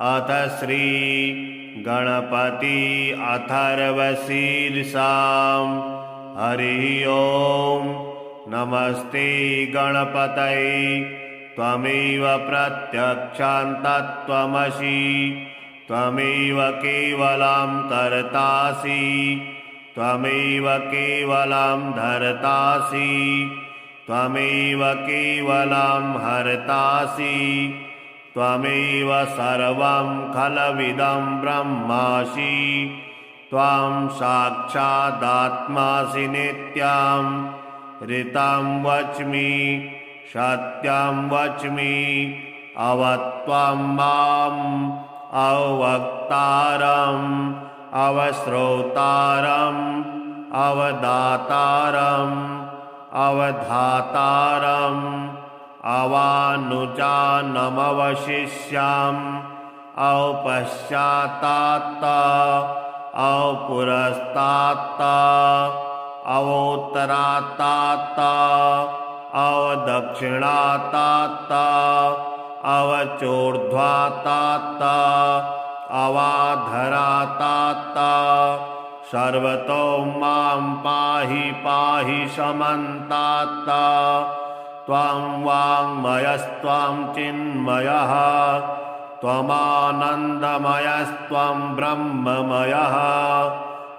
अथ श्री गणपति अथर्वशीर्षां हरि ओं। नमस्ते गणपतये त्वमेव प्रत्यक्षां तत्त्वमसि त्वमेव केवलं कर्तासि त्वमेव केवलं धर्तासि त्वमेव केवलं हर्तासि त्वमेव सर्वं खलविदं ब्रह्मासि त्वां साक्षादात्मासि नित्यं ऋतं वच्मि सत्यं वच्मि अवत्वं माम् अवक्तारम् अवश्रोतारम् अवदातारम् अवधातारम् अवानुजानमवशिष्याम् औपश्चात्तात् औपुरस्तात् अवोत्तरात्तात् अवदक्षिणात्तात् अवचोर्ध्वात्तात् अवाधरात्तात् सर्वतो मां पाहि पाहि समन्तात् त्वं वाङ्मयस्त्वं चिन्मयः त्वमानन्दमयस्त्वं ब्रह्ममयः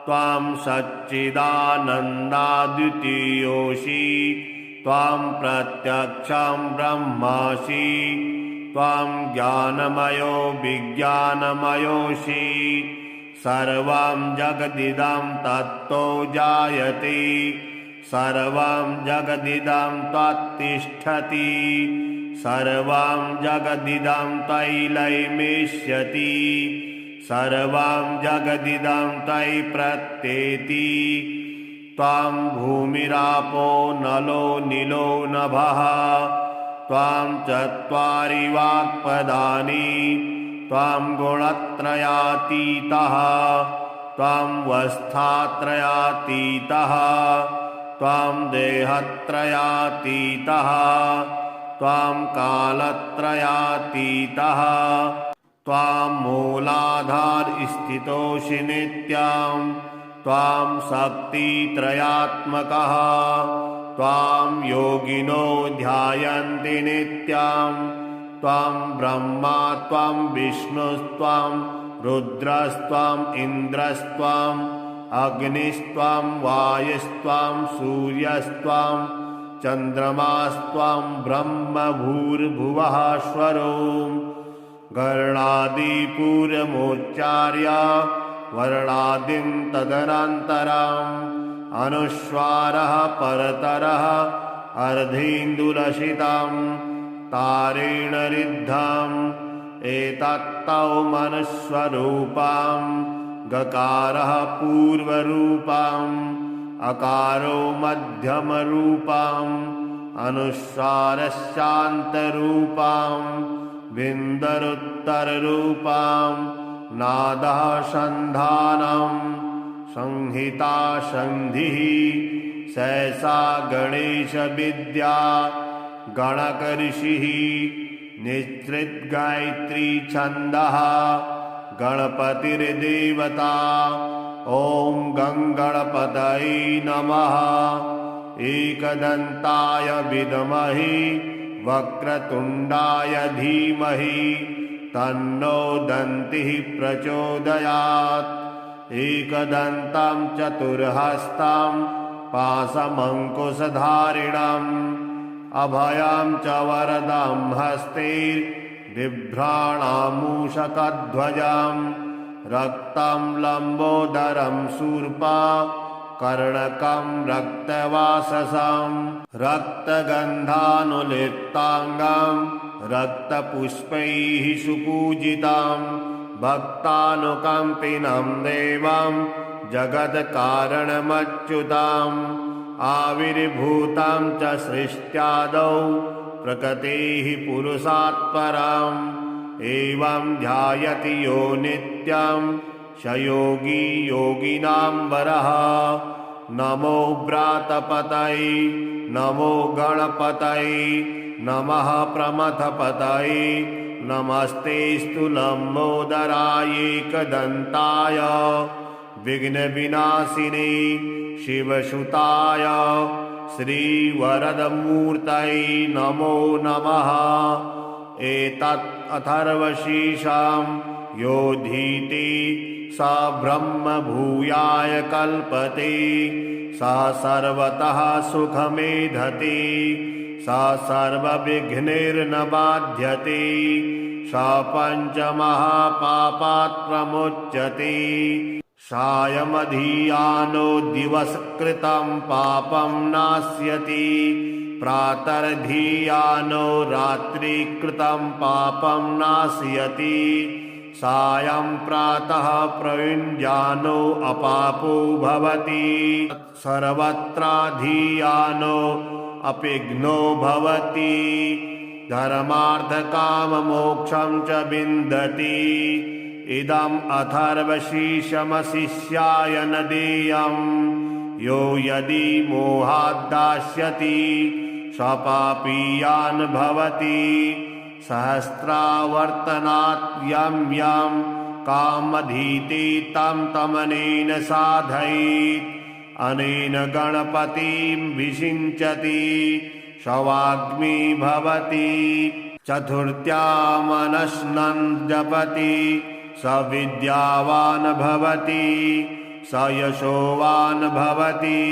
त्वं सच्चिदानन्दाद्वितीयोऽसि त्वं प्रत्यक्षं ब्रह्मासि त्वं ज्ञानमयो विज्ञानमयोऽसि सर्वं जगदिदं तत्तो जायते सर्वं जगदिदं त्वत्तिष्ठति सर्वं जगदिदं त्वयैलयमिष्यति सर्वं जगदिदं त्वयि प्रत्येति त्वं भूमिरापो नलो नीलो नभः त्वं चत्वारि वाक्पदानि त्वं गुणत्रयातीतः त्वं वस्थात्रयातीतः त्वं देहत्रयातीतः त्वं कालत्रयातीतः त्वं मूलाधारस्थितोऽसि नित्यं त्वं शक्तित्रयात्मकः त्वं योगिनो ध्यायन्ति नित्यं त्वं ब्रह्मा त्वं विष्णुस्त्वं रुद्रस्त्वम् इन्द्रस्त्वम् अग्निस्त्वं वायुस्त्वं सूर्यस्त्वं चन्द्रमास्त्वं ब्रह्म भूर्भुवः स्वरों गणादिपूर्वमुच्चार्य वर्णादिं तदनन्तरम् अनुस्वारः परतरः अर्धेन्दुलसितं तारेण ऋद्धम् एतत्तौ मनुस्वरूपम् गकारः पूर्वरूपम् अकारो मध्यमरूपम् अनुस्वारश्चान्तरूपम् बिन्दरुत्तररूपम् नादः सन्धानम् संहिता सन्धिः सहसा गणेशविद्या गणकऋषिः निश्चित गायत्री छन्दः गणपतिर्देवता ॐ गङ्गणपतये नमः। एकदन्ताय विद्महे वक्रतुण्डाय धीमहि तन्नो दन्तिः प्रचोदयात्। एकदन्तं चतुर्हस्तं पाशमङ्कुशधारिणम् अभयं च वरदं हस्ते बिभ्राणामूषकध्वजं रक्तं लम्बोदरं शूर्पा कर्णकं रक्तवाससं रक्तगन्धानुलिप्ताङ्गं रक्तपुष्पैः सुपूजितं भक्तानुकम्पिनं देवं जगत्कारणमच्युतम् आविर्भूतं च सृष्ट्यादौ प्रकृतेः पुरुषात् परम् एवं ध्यायति यो नित्यं स योगी योगिनां वरः। नमो व्रातपतये नमो गणपतये नमः प्रमथपतये नमस्तेऽस्तु लम्बोदराय एकदन्ताय विघ्नविनाशिने शिवसुताय श्रीवरदमूर्तये नमो नमः। एतत् अथर्वशीर्षं योधीति स ब्रह्म भूयाय कल्पते स सर्वतः सुखमेधते स सर्वविघ्नैर्न बाध्यते स पञ्चमहापापात् प्रमुच्यते। सायमधियानो दिवसकृतं पापं नास्यति प्रातर्धियानो रात्रिकृतं पापं नास्यति। सायं प्रातः प्रयुञ्जानो अपापो भवति सर्वत्राधियानो अपिघ्नो भवति धर्मार्थकाममोक्षं च विन्दति। इदम् अथर्वशीर्षमशिष्याय न देयम् यो यदि मोहाद्दास्यति स पापीयान् भवति सहस्रावर्तनात् यं यं कामधीते तं तमनेन साधयेत् अनेन गणपतिं विषिञ्चति शवाग्नि भवति। चतुर्थ्यामनश्नन् जपति स विद्यावान् भवति स यशोवान् भवति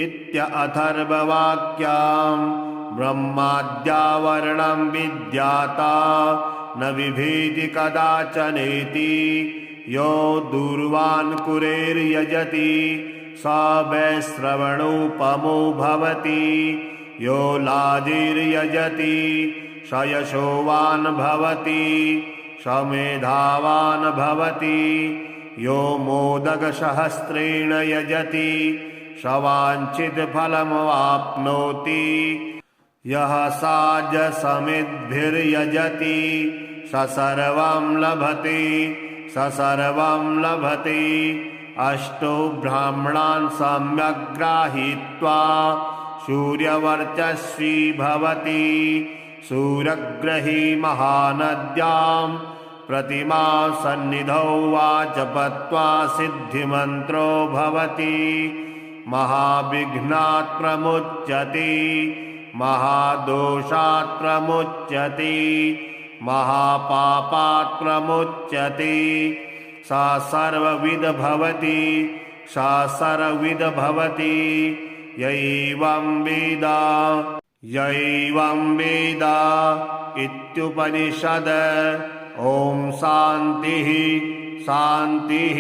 इत्यथर्ववाक्यम्। ब्रह्माद्यावरणं विद्याता न विभेति कदाचनेति यो दूर्वान् कुरेर्यजति स वैश्रवणोपमो भवति यो लाजिर्यजति स यशोवान् भवति स मेधावान् भवति यो मोदकसहस्रेण यजति स वाञ्छितफलमवाप्नोति यः साजसमिद्भिर्यजति स सर्वं लभते स सर्वं लभते। अष्टो ब्राह्मणान् सम्यक् गृहीत्वा सूर्यवर्चस्वी भवति सूर्यग्रही महानद्यां प्रतिमा सन्निधौ वा जपत्वा सिद्धिमन्त्रो भवति महाविघ्नात् प्रमुच्यते महादोषात् प्रमुच्यते महापापात् प्रमुच्यते। सा सर्वविद भवति सा सर्वविद भवति यैवं वेद इत्युपनिषद। ॐ शान्तिः शान्तिः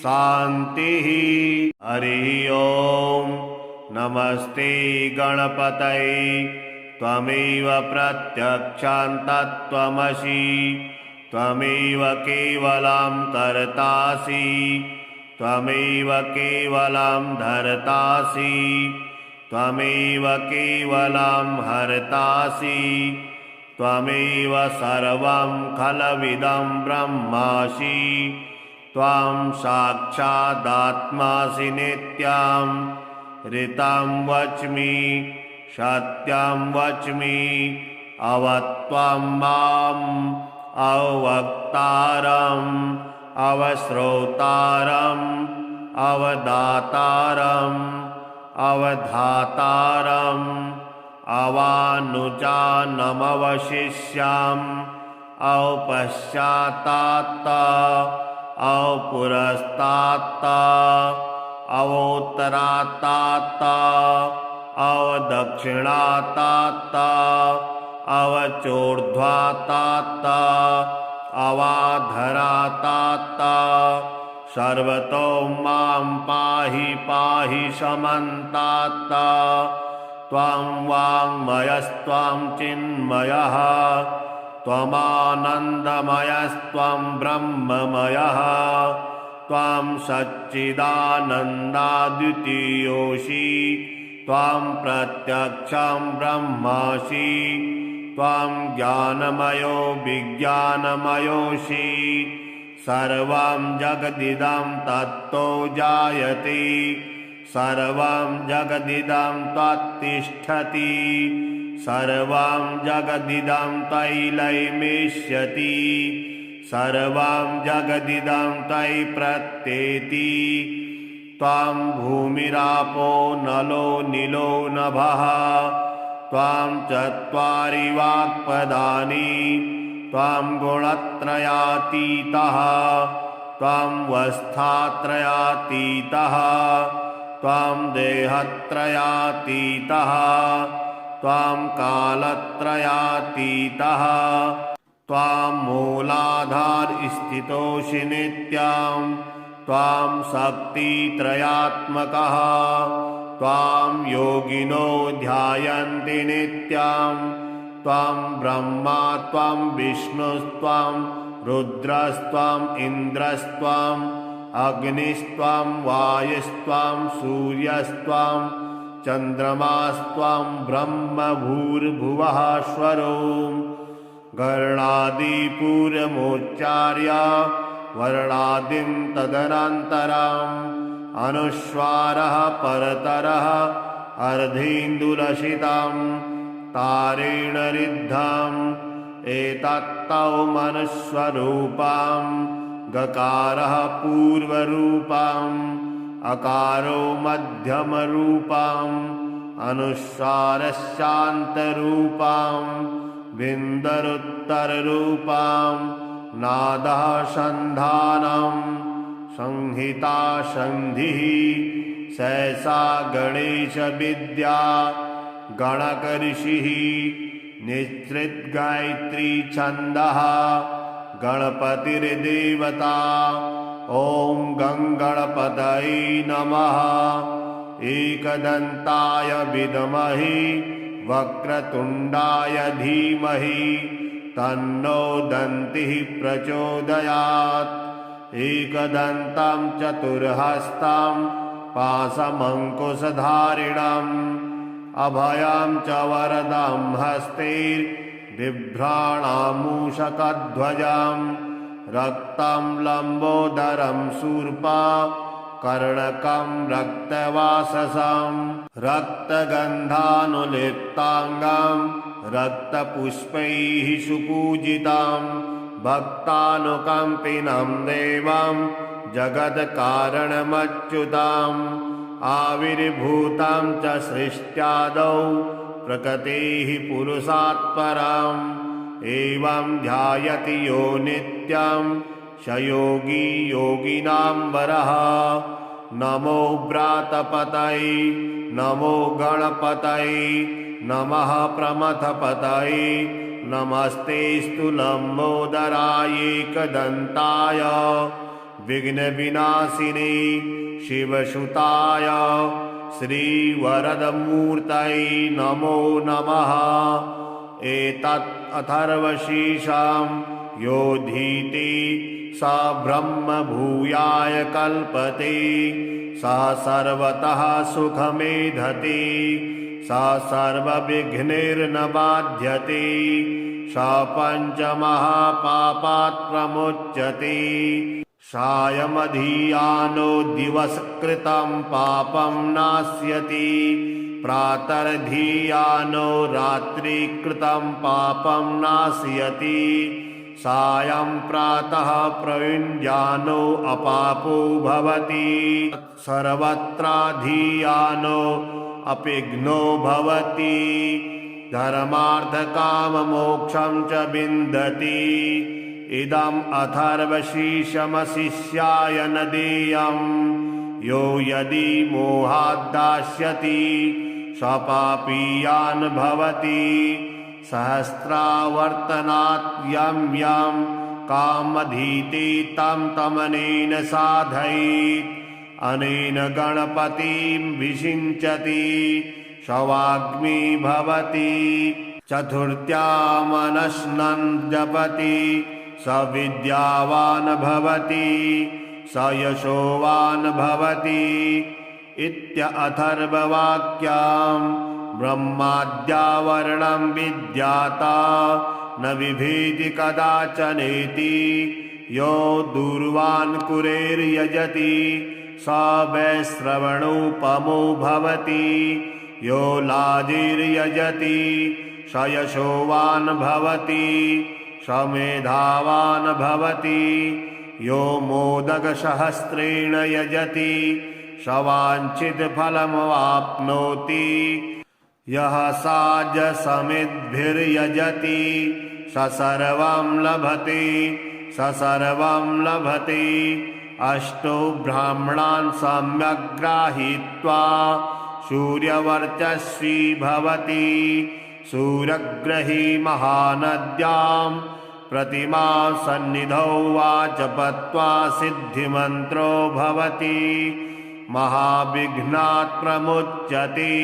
शान्तिः। हरिः ॐ नमस्ते गणपतये त्वमेव प्रत्यक्षं तत्त्वमसि त्वमेव केवलं कर्तासि त्वमेव केवलं धर्तासि त्वमेव केवलं हर्तासि त्वमेव सर्वं खलविदं ब्रह्मासि त्वं साक्षादात्मासि नित्यं ऋतं वच्मि सत्यं वच्मि अवत्वं माम् अवक्तारम् अवश्रोतारम् अवदातारम् अवधातारम् अवानुजानमवशिष्याम् औपश्चात्तात् औपुरस्तात् अवोत्तरात्तात् अवदक्षिणात्तात् अवचोर्ध्वात्तात् अवाधरात्तात् सर्वतो मां पाहि पाहि समन्तात् त्वं वाङ्मयस्त्वं चिन्मयः त्वमानन्दमयस्त्वं ब्रह्ममयः त्वं सच्चिदानन्दाद्वितीयोऽसि त्वं प्रत्यक्षं ब्रह्मासि त्वं ज्ञानमयो विज्ञानमयोऽसि सर्वं जगदिदं तत्तो जायते सर्वं जगदिदं त्वत्तिष्ठति सर्वां जगदिदं तैलैमेष्यति सर्वां जगदिदं तै प्रत्येति त्वां भूमिरापो नलो नीलो नभः त्वां चत्वारि वाक्पदानि त्वां गुणत्रयातीतः त्वां वस्थात्रयातीतः त्वां देहत्रयातीतः त्वां कालत्रयातीतः त्वां मूलाधारस्थितोऽसि नित्यं त्वां शक्तित्रयात्मकः त्वां योगिनो ध्यायन्ति नित्यं त्वां ब्रह्मा त्वां विष्णुस्त्वां रुद्रस्त्वां इन्द्रस्त्वां अग्निस्त्वां वायुस्त्वां सूर्यस्त्वां चन्द्रमास्त्वां ब्रह्म भूर्भुवः स्वरो गर्णादिपूर्वमुच्चार्य वर्णादिं तदनन्तरम् अनुस्वारः परतरः अर्धेन्दुलसितं तारेण रिद्धम् एतत्तौ मनुस्वरूपं गकारः पूर्वरूपम् अकारो मध्यमरूपम् अनुस्वारस्यान्तरूपम् बिन्दरुत्तररूपम् नादः सन्धानम् संहिता सन्धिः सहसा गणेशविद्या गणकऋषिः निश्चितगायत्री छन्दः गणपतिर्देवता ॐ गङ्गणपतये नमः एकदन्ताय विद्महे वक्रतुण्डाय धीमहि तन्नो दन्तिः प्रचोदयात् एकदन्तं चतुर्हस्तं पाशमङ्कुशधारिणम् अभयं च वरदं हस्तैर्बिभ्राणामूषकध्वजं रक्तं लम्बोदरं शूर्पा कर्णकं रक्तवाससं रक्तगन्धानुलिप्ताङ्गं रक्तपुष्पैः सुपूजितं भक्तानुकम्पिनं देवं जगत्कारणमच्युतम् आविर्भूतं च सृष्ट्यादौ प्रकृतेः पुरुषात् परम् एवं ध्यायति यो नित्यं स योगी योगिनां वरः नमो व्रातपतये नमो गणपतये नमः प्रमथपतये नमस्तेऽस्तु लम्बोदराय एकदन्ताय विघ्नविनाशिने शिवसुताय श्रीवरदमूर्तये नमो नमः एतत् अथर्वशीर्षं योधीते स ब्रह्म भूयाय कल्पते स सर्वतः सुखमेधते स सर्वविघ्नैर्न बाध्यते स पञ्चमहापापात् प्रमुच्यते सायमधियानो दिवसकृतं पापं नाश्यति प्रातर्धियानो रात्रिकृतं पापं नाशयति सायं प्रातः प्रयुञ्जानो अपापो भवति सर्वत्राधियानो अपिघ्नो भवति धर्मार्थकाममोक्षं च विन्दति इदम् अथर्वशीर्षमशिष्याय न देयम् यो यदि मोहाद्दास्यति स पापीयान् भवति सहस्रावर्तनात् यं यं कामधीते तं तमनेन साधयेत् अनेन गणपतिं विषिञ्चति स वाग्मी भवति चतुर्थ्यामनश्नन् जपति स विद्यावान् भवति स यशोवान् भवति इत्यथर्ववाक्यम् ब्रह्माद्यावरणं विद्याता न विभेति कदाचनेति यो दूर्वान् कुरेर्यजति स वै श्रवणोपमो भवति यो लाजिर्यजति स यशोवान् भवति स मेधावान् भवति यो मोदकसहस्रेण यजति स वाञ्छितफलमवाप्नोति यः साजसमिद्भिर्यजति स सर्वं लभते स सर्वं लभते अष्टो ब्राह्मणान् सम्यक् गृहीत्वा सूर्यवर्चस्वी भवति सूर्यग्रही महानद्यां प्रतिमा सन्निधौ वाचपत्वा सिद्धिमन्त्रो भवति महाविघ्नात् प्रमुच्यते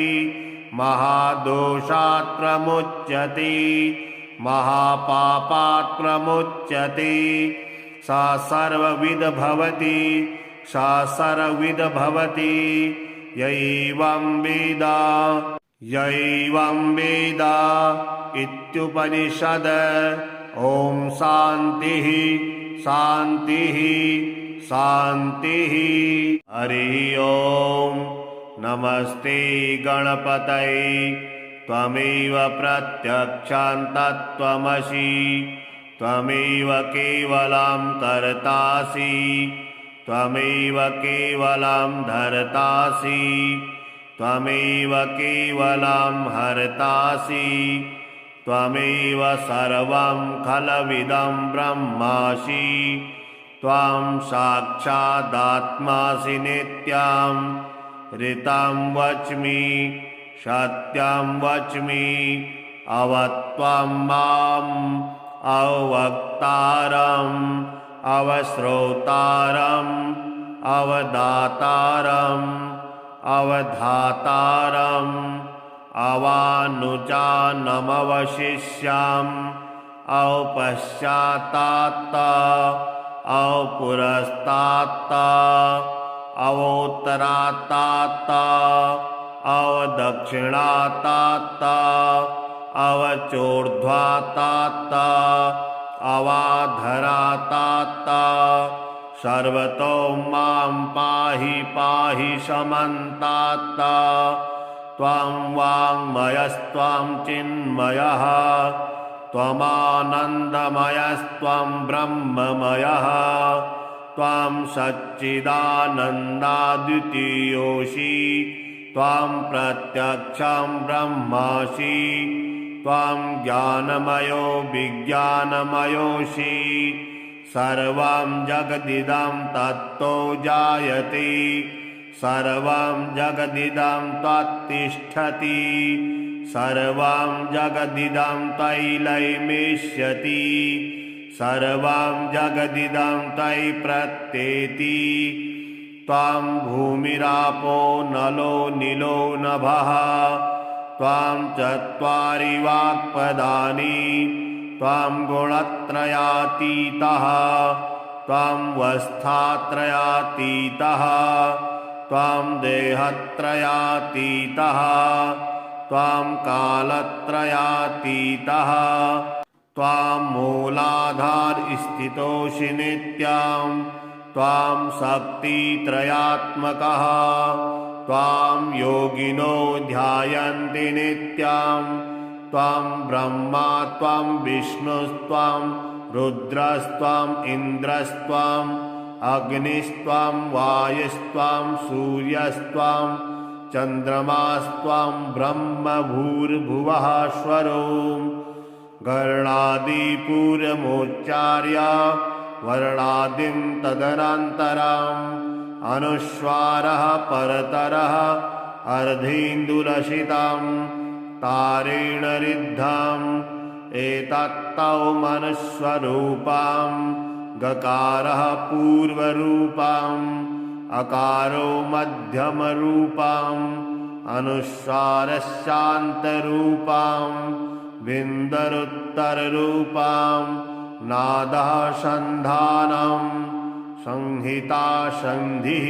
महादोषात् प्रमुच्यते महापापात् प्रमुच्यते सा सर्वविद भवति सा सर्वविद भवति यैवं वेद इत्युपनिषद ॐ शान्तिः शान्तिः शान्तिः हरि ओम नमस्ते गणपतये त्वमेव प्रत्यक्षां तत्त्वमसि त्वमेव केवलं कर्तासि त्वमेव केवलं धर्तासि त्वमेव केवलं हर्तासि त्वमेव सर्वं खलविदं ब्रह्मासि त्वां साक्षादात्मासि नित्यं ऋतं वच्मि सत्यं वच्मि अवत्वं माम् अवक्तारम् अवश्रोतारम् अवदातारम् अवधातारम् अवानुजानमवशिष्याम् औपश्चात्तात् औपुरस्तात् अवोत्तरात्तात् अवदक्षिणात्तात् अवचोर्ध्वात्तात् अवाधरात्तात् सर्वतो मां पाहि पाहि समन्तात् त्वं वाङ्मयस्त्वं चिन्मयः त्वमानन्दमयस्त्वं ब्रह्ममयः त्वं सच्चिदानन्दाद्वितीयोऽसि त्वं प्रत्यक्षं ब्रह्मासि त्वं ज्ञानमयो विज्ञानमयोऽसि सर्वं जगदिदं तत्तो जायते सर्वं जगदिदं त्वत्तिष्ठति सर्वं जगदिदं तैलैमेष्यति सर्वं जगदिदं तै प्रत्येति त्वं भूमिरापो नलो नीलो नभः त्वं चत्वारि वाक्पदानि त्वं गुणत्रयातीतः त्वं वस्थात्रयातीतः त्वं देहत्रयातीतः त्वं कालत्रयातीतः त्वं मूलाधारस्थितोऽसि नित्यं त्वं शक्तित्रयात्मकः त्वं योगिनो ध्यायन्ति नित्यं त्वं ब्रह्मा त्वं विष्णुस्त्वं रुद्रस्त्वं इन्द्रस्त्वं अग्निस्त्वं वायुस्त्वं सूर्यस्त्वं चन्द्रमास्त्वं ब्रह्म भूर्भुवः स्वरोम् गणादिपूर्वमुच्चार्य वर्णादिं तदनन्तरम् अनुस्वारः परतरः अर्धेन्दुलसितं तारेण ऋद्धम् एतत्तौ मनुस्वरूपं गकारः पूर्वरूपम् अकारो मध्यमरूपम् अनुस्वारस्यान्तरूपम् विन्दरुत्तररूपम् नादः सन्धानम् संहिता सन्धिः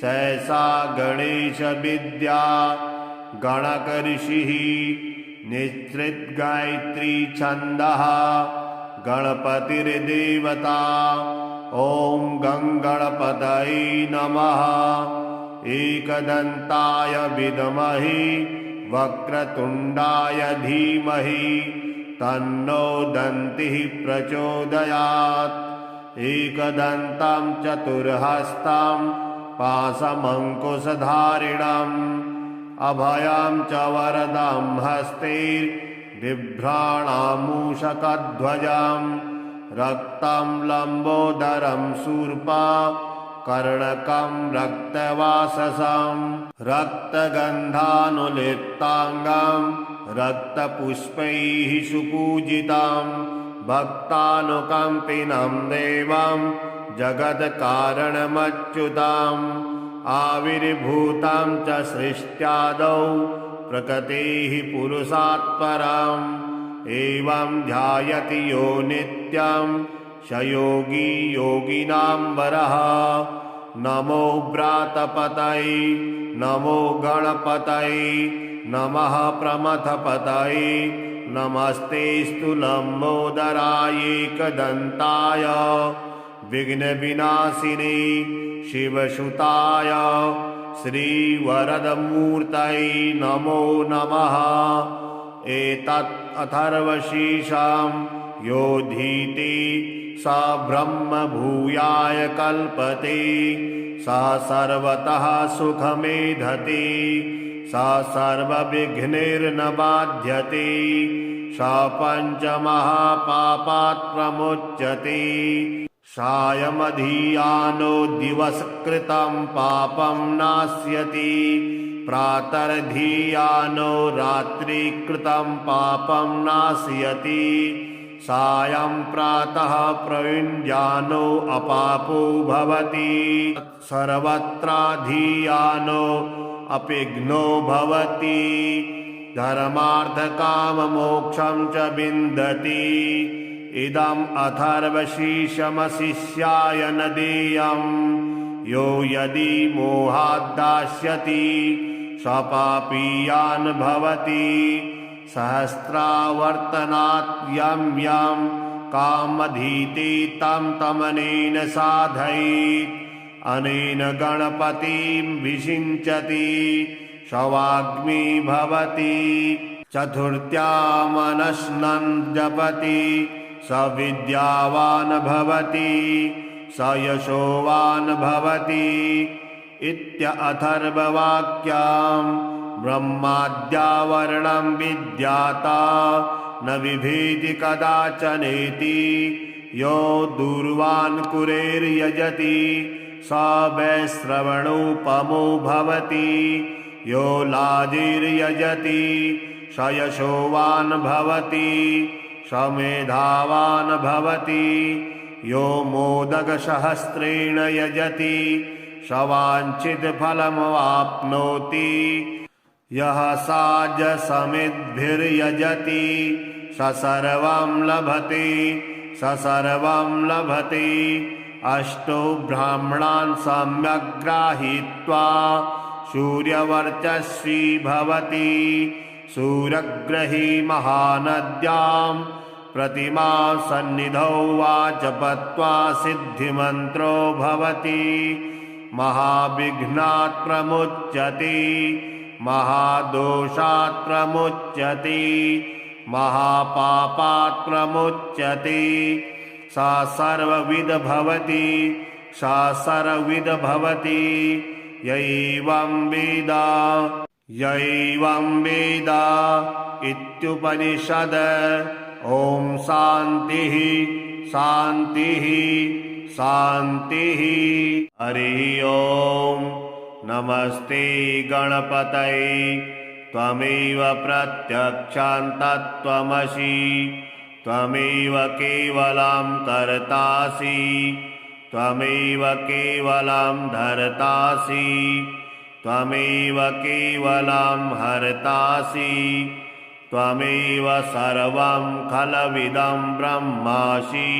सहसा गणेशविद्या गणकऋषिः निःसृतगायत्री छन्दः गणपतिर्देवता ॐ गङ्गणपतये नमः एकदन्ताय विद्महे वक्रतुण्डाय धीमहि तन्नो दन्तिः प्रचोदयात्। एकदन्तं चतुर्हस्तं पाशमङ्कुशधारिणम् अभयं च वरदं हस्तैर्बिभ्राणामूषकध्वजं रक्तं लम्बोदरं शूर्पा कर्णकं रक्तवाससं रक्तगन्धानुलिप्ताङ्गं रक्तपुष्पैः सुपूजितं भक्तानुकम्पिनं देवं जगत्कारणमच्युतम् आविर्भूतं च सृष्ट्यादौ प्रकृतेः पुरुषात् परम् एवं ध्यायति यो नित्यं स योगी योगिनां वरः। नमो व्रातपतये नमो गणपतये नमः प्रमथपतये नमस्तेऽस्तु लम्बोदराय एकदन्ताय विघ्नविनाशिने शिवसुताय श्रीवरदमूर्तये नमो नमः। एतत् अथर्वशीर्षं योधीते स ब्रह्मभूयाय कल्पते स सर्वतः सुखमेधते स सर्वविघ्नैर्न बाध्यते स पञ्चमहापापात् प्रमुच्यते। सायमधियानो दिवसकृतं पापं नाश्यति प्रातर्धियानो रात्रिकृतं पापं नाशयति सायं प्रातः प्रयुञ्जानो अपापो भवति सर्वत्राधियानो अपिघ्नो भवति धर्मार्थकाममोक्षं च विन्दति। इदम् अथर्वशीर्षमशिष्याय न देयम् यो यदि मोहाद्दास्यति स पापीयान् भवति सहस्रावर्तनात् यं यं कामधीते तं तमनेन साधयेत् अनेन गणपतिं विषिञ्चति स वाग्मी भवति। चतुर्थ्यामनश्नन् जपति स विद्यावान् भवति स यशोवान् भवति इत्यथर्ववाक्यम्। ब्रह्माद्यावरणं विद्याता न बिभेति कदाचनेति यो दूर्वान् कुरेर्यजति स वैश्रवणोपमो भवति यो लाजिर्यजति स यशोवान् भवति स मेधावान् भवति यो मोदकसहस्रेण यजति स वाञ्छितफलमवाप्नोति यः साजसमिद्भिर्यजति स सर्वं लभते स सर्वं लभते। अष्टो ब्राह्मणान् सम्यक् गृहीत्वा सूर्यवर्चस्वी भवति सूर्यग्रही महानद्यां प्रतिमा सन्निधौ वा जपत्वा सिद्धिमन्त्रो भवति महाविघ्नात् प्रमुच्यते महादोषात् प्रमुच्यते महापापात् प्रमुच्यते सा सर्वविद भवति सा सर्वविद भवति यैवं वेद इत्युपनिषद। ॐ शान्तिः शान्तिः शान्तिः। हरिः ॐ नमस्ते गणपतये त्वमेव प्रत्यक्षं तत्त्वमसि त्वमेव केवलं कर्तासि त्वमेव केवलं धर्तासि त्वमेव केवलं हर्तासि त्वमेव सर्वं खलविदं ब्रह्मासि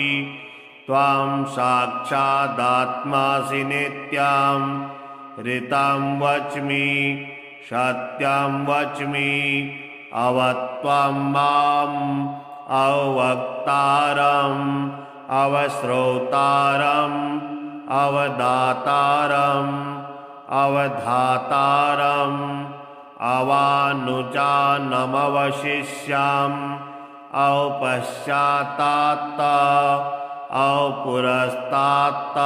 त्वं साक्षादात्मासि नित्यं ऋतं वच्मि सत्यं वच्मि अवत्वं माम् अवक्तारम् अवश्रोतारम् अवदातारम् अवधातारम् अवानुचानमवशिष्याम् औपश्चात्तात् औपुरस्तात्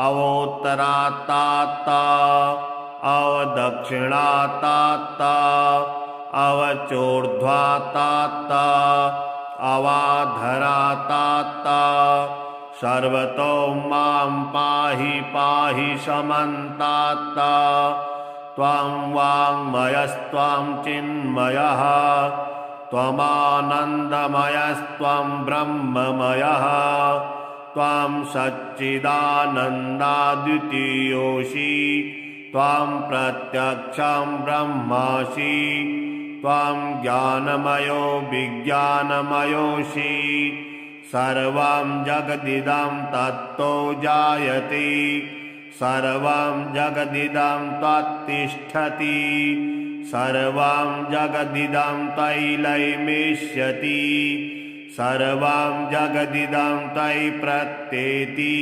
अवोत्तरात्तात् अवदक्षिणात्तात् अवचोर्ध्वात्तात् अवाधरात्तात् सर्वतो मां पाहि पाहि समन्तात् त्वां वाङ्मयस्त्वां चिन्मयः त्वमानन्दमयस्त्वं ब्रह्ममयः त्वां सच्चिदानन्दाद्वितीयोऽसि त्वां प्रत्यक्षं ब्रह्मासि त्वां ज्ञानमयो विज्ञानमयोऽसि सर्वं जगदिदं तत्तो जायते सर्वं जगदिदं त्वत्तिष्ठति सर्वं जगदिदं त्वयैलयमिष्यति सर्वं जगदिदं त्वयि प्रत्येति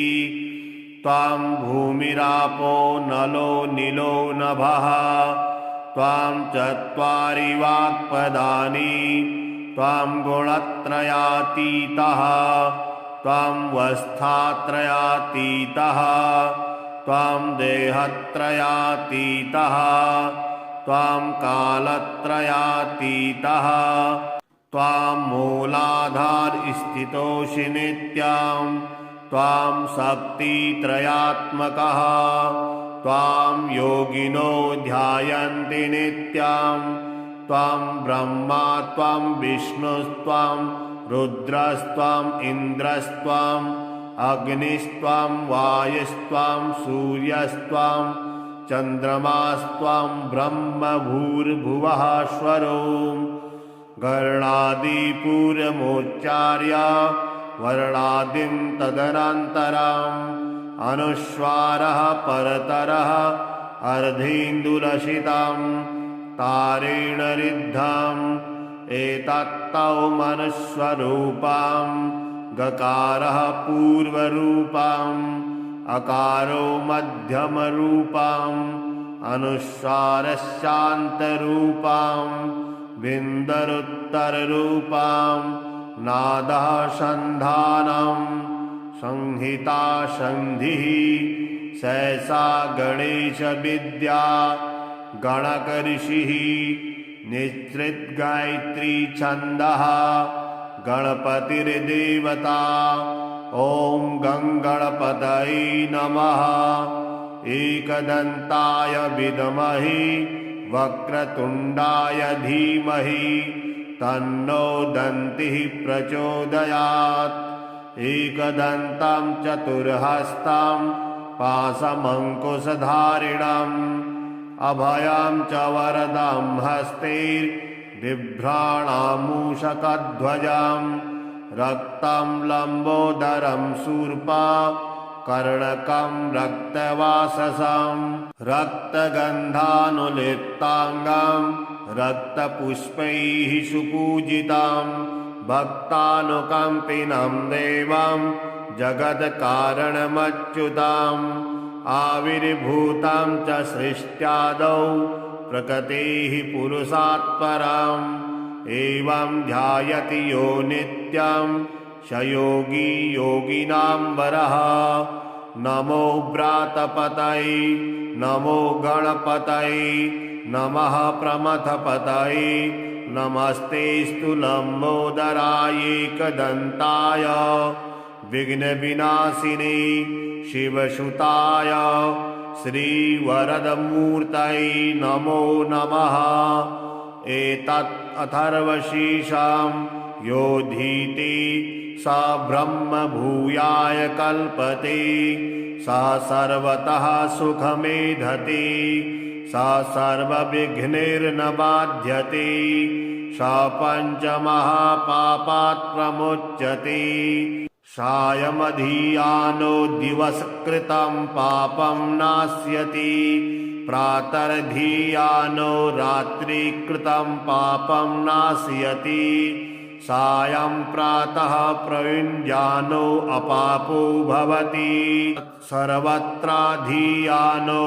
त्वां भूमिरापो नलो नीलो नभः त्वां चत्वारि वाक्पदानि त्वां गुणत्रयातीतः त्वां वस्थात्रयातीतः त्वां देहत्रयातीतः त्वां कालत्रयातीतः त्वां मूलाधारस्थितोऽसि नित्यं त्वां शक्तित्रयात्मकः त्वां योगिनो ध्यायन्ति नित्यं त्वां ब्रह्मा त्वां विष्णुस्त्वां रुद्रस्त्वाम् इन्द्रस्त्वाम् अग्निस्त्वां वायुस्त्वां सूर्यस्त्वां चन्द्रमास्त्वां ब्रह्म भूर्भुवः स्वरोम् गर्णादिपूर्वमुच्चार्य वर्णादिं तदनन्तरम् अनुस्वारः परतरः अर्धेन्दुलसितं तारेण रिद्धम् एतत्तौ मनुष्यरूपं गकारः पूर्वरूपम् अकारो मध्यमरूपम् अनुस्वारस्यान्तरूपम् विन्दरुत्तररूपम् नादः सन्धानम् संहिता सन्धिः सहसा गणेशविद्या गणकऋषिः निश्चित गायत्री छन्दः गणपतिर्देवता ॐ गङ्गणपतये नमः एकदन्ताय विद्महे वक्रतुण्डाय धीमहि तन्नो दन्तिः प्रचोदयात् एकदन्तं चतुर्हस्तं पाशमङ्कुशधारिणम् अभयं च वरदं हस्तैर्बिभ्राणामूषकध्वजं रक्तं लम्बोदरं शूर्पा कर्णकं रक्तवाससं रक्तगन्धानुलिप्ताङ्गं रक्तपुष्पैः सुपूजितं भक्तानुकम्पिनं देवं जगत्कारणमच्युतम् आविर्भूतं च सृष्ट्यादौ प्रकृतेः पुरुषात् परम् एवं ध्यायति यो नित्यं स योगी योगिनां वरः नमो व्रातपतये नमो गणपतये नमः प्रमथपतये नमस्तेऽस्तु लम्बोदराय एकदन्ताय विघ्नविनाशिने शिवसुताय श्रीवरदमूर्तये नमो नमः एतत् अथर्वशीर्षं योधीते स ब्रह्म भूयाय कल्पते स सर्वतः सुखमेधते स सर्वविघ्नैर्न बाध्यते स पञ्चमहापापात् प्रमुच्यते सायमधियानो दिवसकृतं पापं नाश्यति प्रातर्धियानो रात्रिकृतं पापं नाशयति सायं प्रातः प्रयुञ्जानो अपापो भवति सर्वत्राधियानो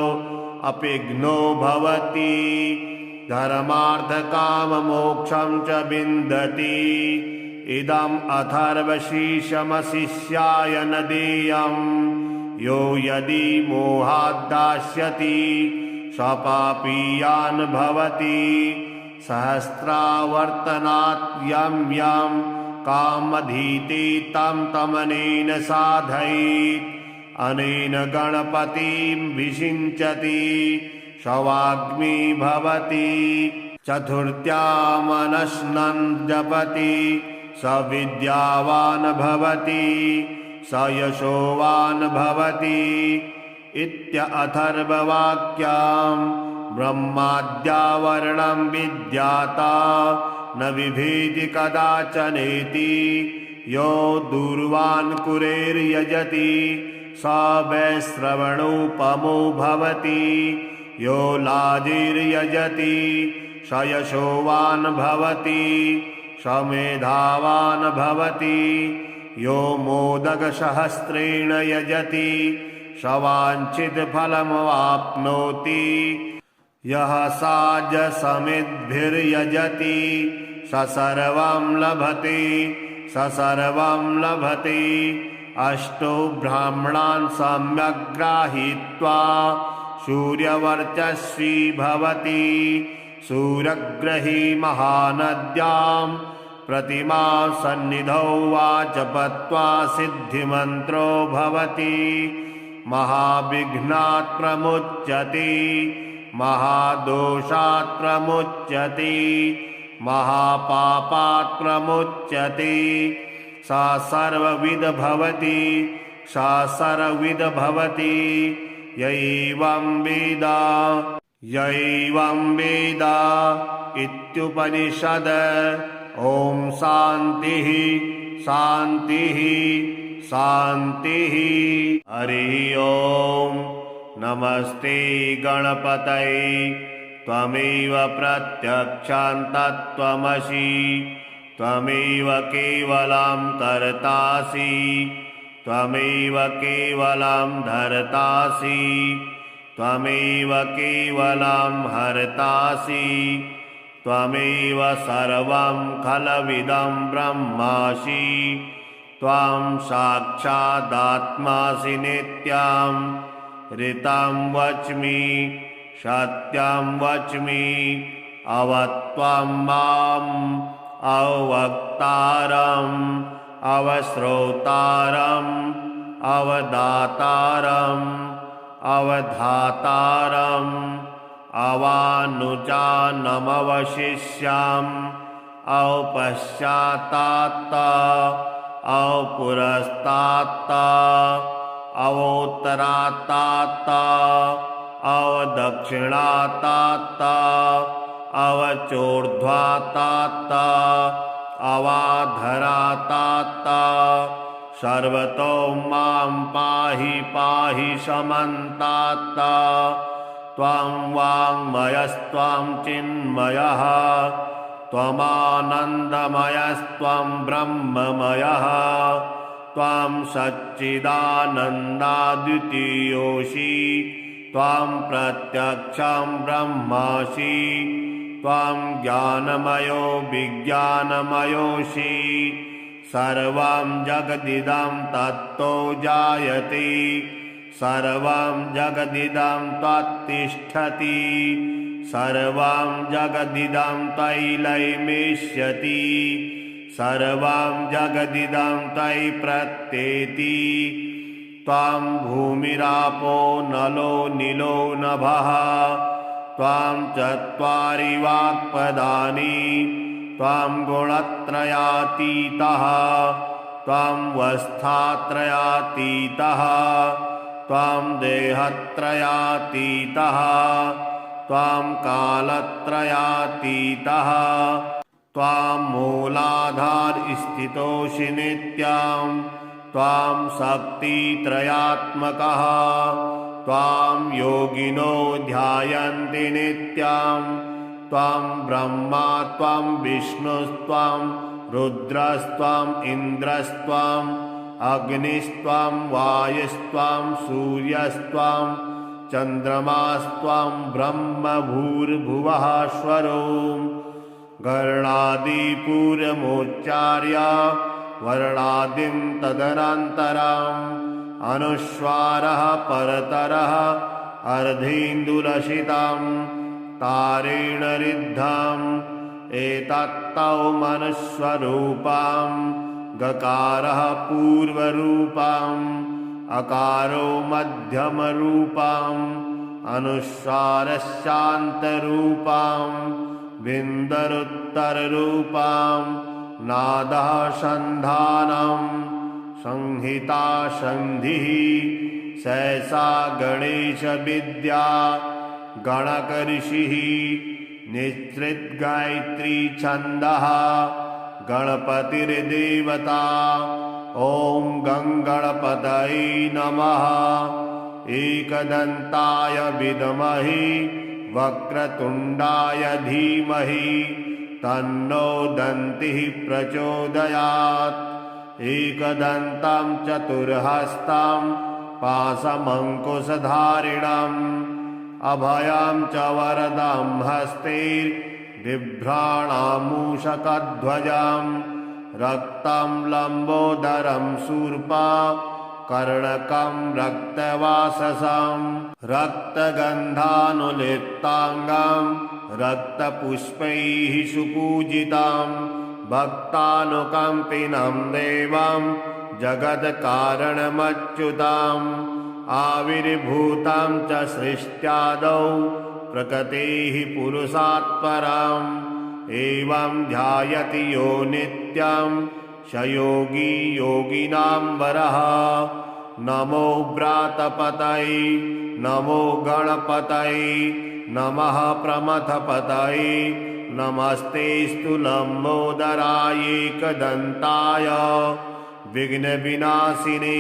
अपिघ्नो भवति धर्मार्थकाममोक्षं च विन्दति इदम् अथर्वशीर्षमशिष्याय न देयम् यो यदि मोहाद्दास्यति स्वपापीयान् भवति सहस्रावर्तनात् यं यं कामधीते तं तमनेन साधयेत् अनेन गणपतिं विषिञ्चति शवाग्नि भवति चतुर्थ्यामनश्नन् जपति स विद्यावान् भवति स यशोवान् भवति इत्यथर्ववाक्यम् ब्रह्माद्यावरणं विद्याता न विभेति कदाचनेति यो दूर्वान् कुरेर्यजति स वैश्रवणोपमो भवति यो लाजिर्यजति स यशोवान् भवति स मेधावान् भवति यो मोदकसहस्रेण यजति स वाञ्छितफलमवाप्नोति यः साजसमिद्भिर्यजति स सर्वं लभते स सर्वं लभते अष्टो ब्राह्मणान् सम्यक् गृहीत्वा सूर्यवर्चस्वी भवति सूर्यग्रही महानद्यां प्रतिमा सन्निधौ वा जपत्वा सिद्धिमन्त्रो भवति महाविघ्नात् प्रमुच्यते महादोषात् प्रमुच्यते महापापात् प्रमुच्यते सा सर्वविद भवति सा सर्वविद भवति यैवं वेद इत्युपनिषद ॐ शान्तिः शान्तिः शान्तिः हरिः ॐ नमस्ते गणपतये त्वमेव प्रत्यक्षं तत्त्वमसि त्वमेव केवलं कर्तासि त्वमेव केवलं धर्तासि त्वमेव केवलं हर्तासि त्वमेव सर्वं खलविदं ब्रह्मासि त्वं साक्षादात्मासि नित्यं ऋतं वच्मि सत्यं वच्मि अवत्वं माम् अवक्तारम् अवश्रोतारम् अवदातारम् अवधातारम् अवानुजानमवशिष्याम् औपश्चात्तात् औपुरस्तात् अवोत्तरात्तात् अवदक्षिणात्तात् अवचोर्ध्वात्तात् अवाधरात्तात् सर्वतो मां पाहि पाहि समन्तात् त्वं वाङ्मयस्त्वं चिन्मयः त्वमानन्दमयस्त्वं ब्रह्ममयः त्वं सच्चिदानन्दाद्वितीयोऽसि त्वं प्रत्यक्षं ब्रह्मासि त्वं ज्ञानमयो विज्ञानमयोऽसि सर्वं जगदिदं तत्तो जायते सर्वं जगदिदं त्वत्तिष्ठति सर्वं जगदिदं तैलैमेष्यति सर्वं जगदिदं तै प्रत्येति त्वं भूमिरापो नलो नीलो नभः त्वं चत्वारि वाक्पदानि त्वं गुणत्रयातीतः त्वं वस्थात्रयातीतः त्वं देहत्रयातीतः त्वं कालत्रयातीतः त्वं मूलाधारस्थितोऽसि नित्यं त्वं शक्तित्रयात्मकः त्वं योगिनो ध्यायन्ति नित्यं त्वं ब्रह्मा त्वं विष्णुस्त्वं रुद्रस्त्वं इन्द्रस्त्वं अग्निस्त्वं वायुस्त्वं सूर्यस्त्वं चन्द्रमास्त्वां ब्रह्म भूर्भुवः स्वरो गर्णादिपूर्वमुच्चार्य वर्णादिं तदनन्तरम् अनुस्वारः परतरः अर्धेन्दुलसितं तारेण रिद्धम् एतत्तौ मनुस्वरूपं गकारः पूर्वरूपम् अकारो मध्यमरूपम् अनुस्वारस्यान्तरूपम् बिन्दरुत्तररूपम् नादः सन्धानम् संहिता सन्धिः सहसा गणेशविद्या गणकऋषिः निश्चितगायत्री छन्दः गणपतिर्देवता ॐ गङ्गणपतये नमः एकदन्ताय विद्महे वक्रतुण्डाय धीमहि तन्नो दन्तिः प्रचोदयात् एकदन्तं चतुर्हस्तं पाशमङ्कुशधारिणम् अभयं च वरदं हस्तैर्बिभ्राणामूषकध्वजं रक्तं लम्बोदरं शूर्पा कर्णकं रक्तवाससं रक्तगन्धानुलिप्ताङ्गं रक्तपुष्पैः सुपूजितं भक्तानुकम्पिनं देवं जगत्कारणमच्युतम् आविर्भूतं च सृष्ट्यादौ प्रकृतेः पुरुषात् परम् एवं ध्यायति यो नित्यं स योगी योगिनां वरः नमो व्रातपतये नमो गणपतये नमः प्रमथपतये नमस्तेऽस्तु लम्बोदराय एकदन्ताय विघ्नविनाशिने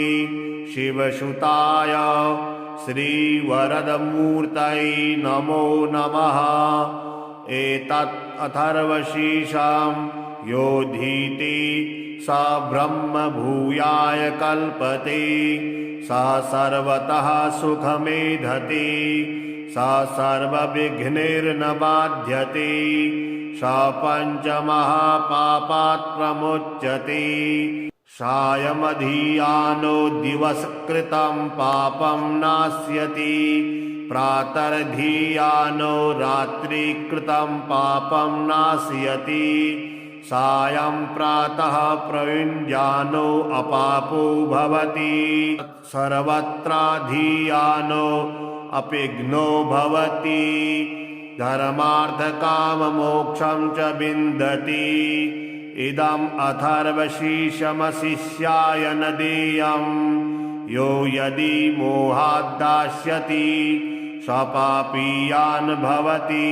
शिवसुताय श्रीवरदमूर्तये नमो नमः एतत् अथर्वशीर्षं योधीते स ब्रह्म भूयाय कल्पते स सर्वतः सुखमेधते स सर्वविघ्नैर्न बाध्यते स पञ्चमहापापात् प्रमुच्यते सायमधियानो दिवसकृतं पापं नाश्यति प्रातर्धियानो रात्रिकृतं पापं नाशयति सायं प्रातः प्रयुञ्जानो अपापो भवति सर्वत्राधियानो अपिघ्नो भवति धर्मार्थकाममोक्षं च विन्दति इदम् अथर्वशीर्षमशिष्याय न देयम् यो यदि मोहाद्दास्यति स पापीयान् भवति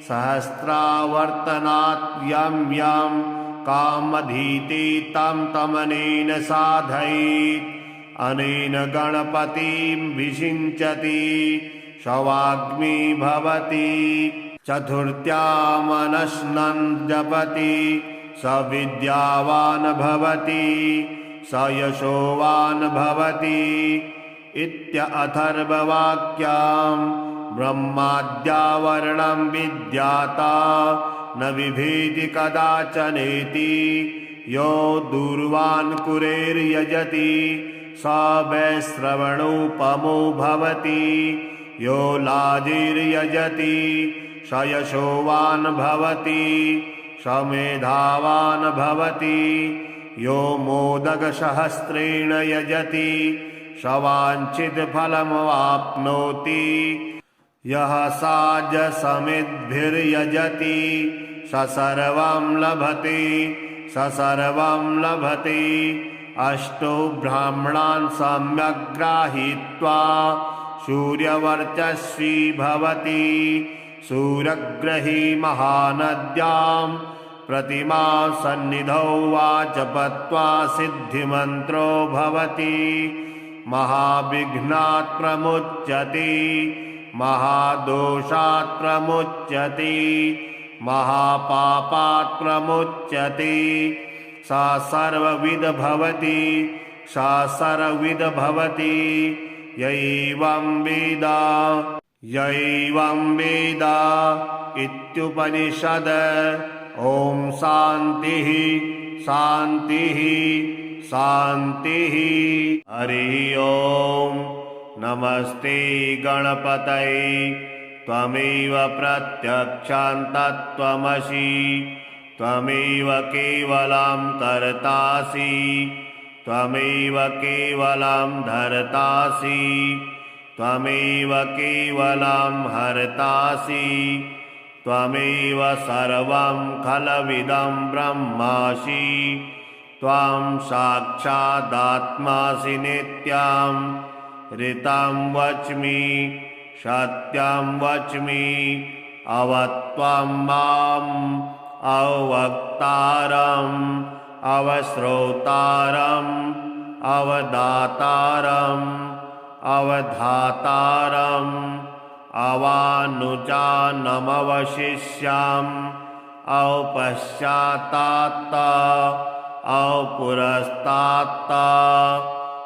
सहस्रावर्तनात् यं यं कामधीते तं तमनेन साधयेत् अनेन गणपतिं विषिञ्चति स वाग्मी भवति चतुर्थ्यामनश्नन् जपति स विद्यावान् भवति स यशोवान् भवति इत्यथर्ववाक्यम् ब्रह्माद्यावरणं विद्याता न बिभेति कदाचनेति यो दूर्वान् कुरेर्यजति स वैश्रवणोपमो भवति यो लाजिर्यजति स यशोवान् भवति स मेधावान् भवति यो मोदकसहस्रेण यजति स वाञ्छितफलमवाप्नोति यः साजसमिद्भिर्यजति स सर्वं लभते स सर्वं लभते अष्टो ब्राह्मणान् सम्यक् गृहीत्वा सूर्यवर्चस्वी भवति सूर्यग्रही महानद्यां प्रतिमा सन्निधौ वा जपत्वा सिद्धिमन्त्रो भवति महाविघ्नात् प्रमुच्यते महादोषात् प्रमुच्यते महापापात् प्रमुच्यते सा सर्वविद भवति सा सर्वविद भवति यैवं वेद इत्युपनिषद। ॐ शान्तिः शान्तिः शान्तिः। हरिः ॐ। नमस्ते गणपतये। त्वमेव प्रत्यक्षं तत्त्वमसि। त्वमेव केवलं कर्तासि। त्वमेव केवलं धर्तासि। त्वमेव केवलं हर्तासि। त्वमेव सर्वं खलविदं ब्रह्मासि। त्वं साक्षादात्मासि नित्यं। ऋतं वच्मि सत्यं वच्मि। अवत्वं माम् अवक्तारम् अवश्रोतारम् अवदातारम् अवधातारम् अवानुजानमवशिष्याम् औपश्चात्तात् औपुरस्तात्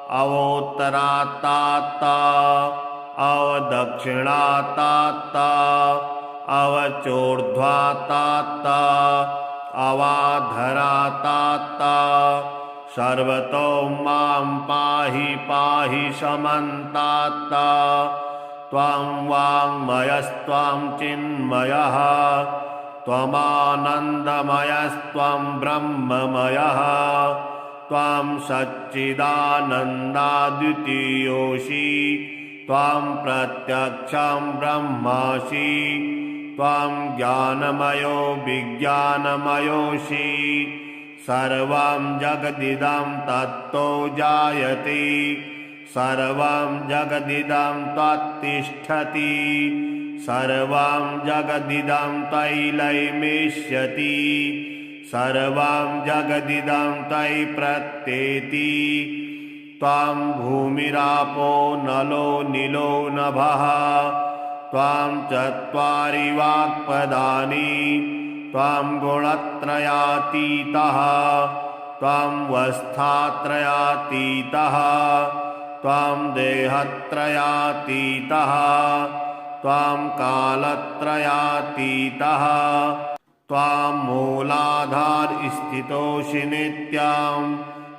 अवोत्तरात्तात् अवदक्षिणात्तात् अवचोर्ध्वात्तात् अवाधरात्तात्। सर्वतो मां पाहि पाहि समन्तात्। त्वं वाङ्मयस्त्वं चिन्मयः। त्वमानन्दमयस्त्वं ब्रह्ममयः। त्वं सच्चिदानन्दाद्वितीयोऽसि। त्वं प्रत्यक्षं ब्रह्मासि। त्वं ज्ञानमयो विज्ञानमयोऽसि। सर्वं जगदिदं तत्तो जायते। सर्वं जगदिदं त्वत्तिष्ठति। सर्वं जगदिदं त्वयि लयमेष्यति। सर्वं जगदिदं त्वयि प्रत्येति। त्वं भूमिरापो नलो नीलो नभः। त्वं चत्वारि वाक्पदानि। त्वं गुणत्रयातीतः। त्वं वस्थात्रयातीतः। त्वं देहत्रयातीतः। त्वं कालत्रयातीतः। त्वं मूलाधारस्थितोऽसि नित्यं।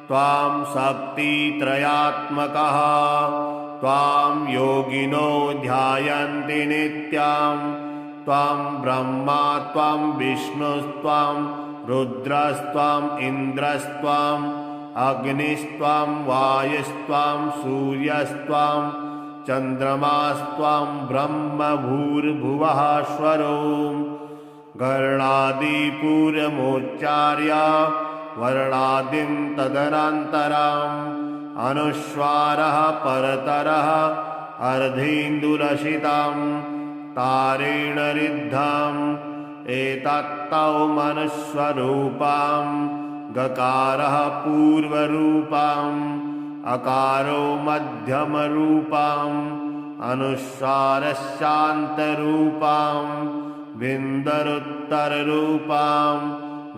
त्वं शक्तित्रयात्मकः। त्वां योगिनो ध्यायन्ति नित्यं। त्वं ब्रह्मा त्वं विष्णुस्त्वं रुद्रस्त्वं इन्द्रस्त्वं अग्निस्त्वं वायुस्त्वं सूर्यस्त्वं चन्द्रमास्त्वं ब्रह्म भूर्भुवः स्वरों। गर्णादिपूर्वमुच्चार्य वर्णादिं तदनन्तरम् अनुस्वारः परतरः अर्धेन्दुलसितं तारेण ऋद्धम्। एतत्तौ मनुष्यरूपं गकारः पूर्वरूपम् अकारो मध्यमरूपम् अनुस्वारस्यान्तरूपम् बिन्दरुत्तररूपम्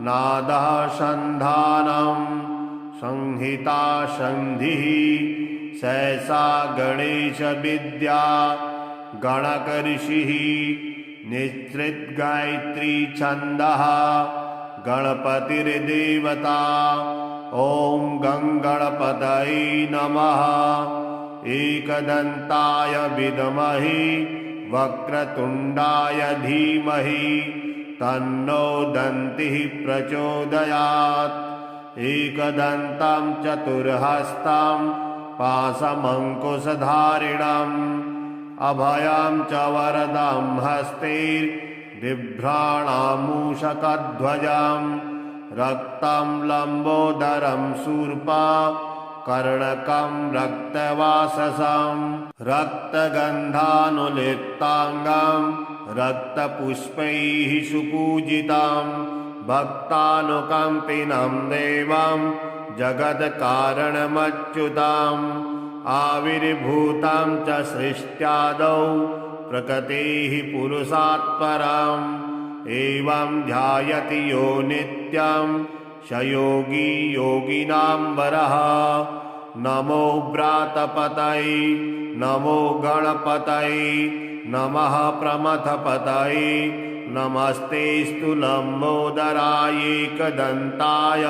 नादः सन्धानम् संहिता संधिः। सहसा गणेश विद्या गणक ऋषिः निश्चित गायत्री छन्दः गणपतिर्देवता। ॐ गणपतये नमः। एकदन्ताय विद्महे वक्रतुण्डाय धीमहि तन्नो दन्तिः प्रचोदयात्। एकदन्तं चतुर्हस्तं पाशमङ्कुशधारिणम् अभयं च वरदं हस्तैर्बिभ्राणामूषकध्वजं रक्तं लम्बोदरं शूर्पा कर्णकं रक्तवाससं रक्तगन्धानुलिप्ताङ्गं रक्तपुष्पैः सुपूजितं भक्तानुकम्पिनं देवं जगत्कारणमच्युतम् आविर्भूतं च सृष्ट्यादौ प्रकृतेः पुरुषात् परम् एवं ध्यायति यो नित्यं स योगी योगिनां वरः नमो व्रातपतये नमो गणपतये नमः प्रमथपतये नमस्तेऽस्तु लम्बोदराय एकदन्ताय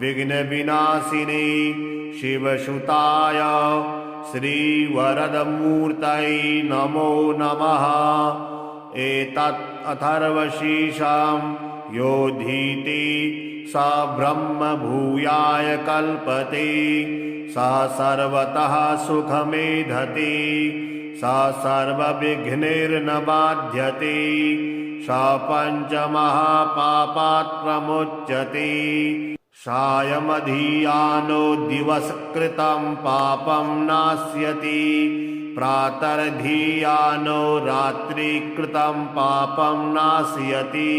विघ्नविनाशिने शिवसुताय श्रीवरदमूर्तये नमो नमः। एतत् अथर्वशीर्षं योधीति स ब्रह्म भूयाय कल्पते स सर्वतः सुखमेधते स सर्वविघ्नैर्न बाध्यते स पञ्चमहापापात् प्रमुच्यते सायमधियानो दिवसकृतं पापं नास्यति प्रातर्धियानो रात्रिकृतं पापं नाशयति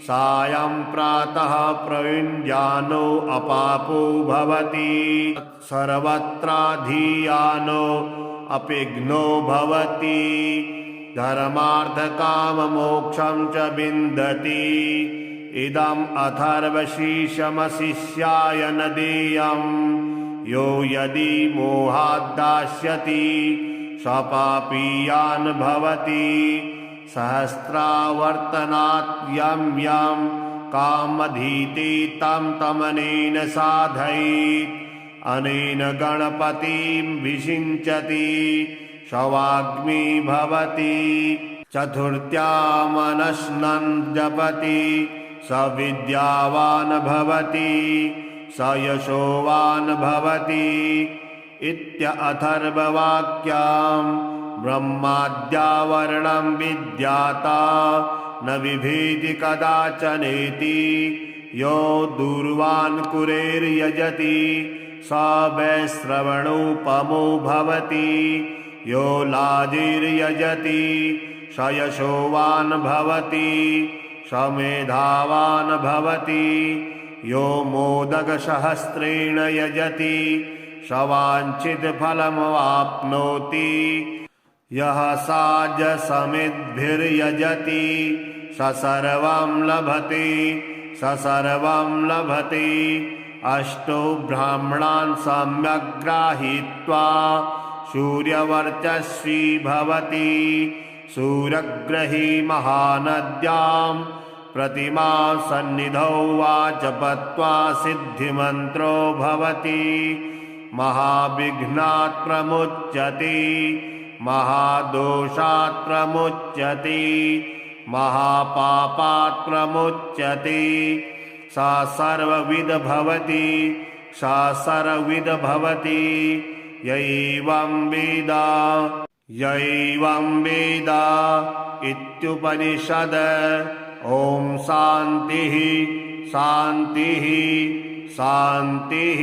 सायं प्रातः प्रयुञ्जानो अपापो भवति सर्वत्राधियानो अपिघ्नो भवति धर्मार्थकाममोक्षं च विन्दति। इदम् अथर्वशीर्षमशिष्याय न देयं यो यदि मोहाद्दास्यति स पापीयान् भवति सहस्रावर्तनात् यं यं कामधीते तं तमनेन साधयेत् अनेन गणपतिं विषिञ्चति शवाग्नि भवति चतुर्थ्यामनश्नन् जपति स विद्यावान् भवति स यशोवान् भवति इत्यथर्ववाक्यं ब्रह्माद्यावरणं विद्याता न विभेति कदाचनेति यो दूर्वान् कुरेर्यजति स वैश्रवणोपमो भवति यो लाजिर्यजति स यशोवान् भवति स मेधावान् भवति यो मोदकसहस्रेण यजति स वाञ्छितफलमवाप्नोति यः साजसमिद्भिर्यजति स सर्वं लभते स सर्वं लभते अष्टो ब्राह्मणान् सम्यक् गृहीत्वा सूर्यवर्चस्वी भवति सूर्यग्रही महानद्यां प्रतिमा सन्निधौ वा जपत्वा सिद्धिमन्त्रो भवति महाविघ्नात् प्रमुच्यते महादोषात् प्रमुच्यते महापापात् प्रमुच्यते सा सर्वविद भवति सा सर्वविद भवति यैवं वेद इत्युपनिषद। ॐ शान्तिः शान्तिः शान्तिः।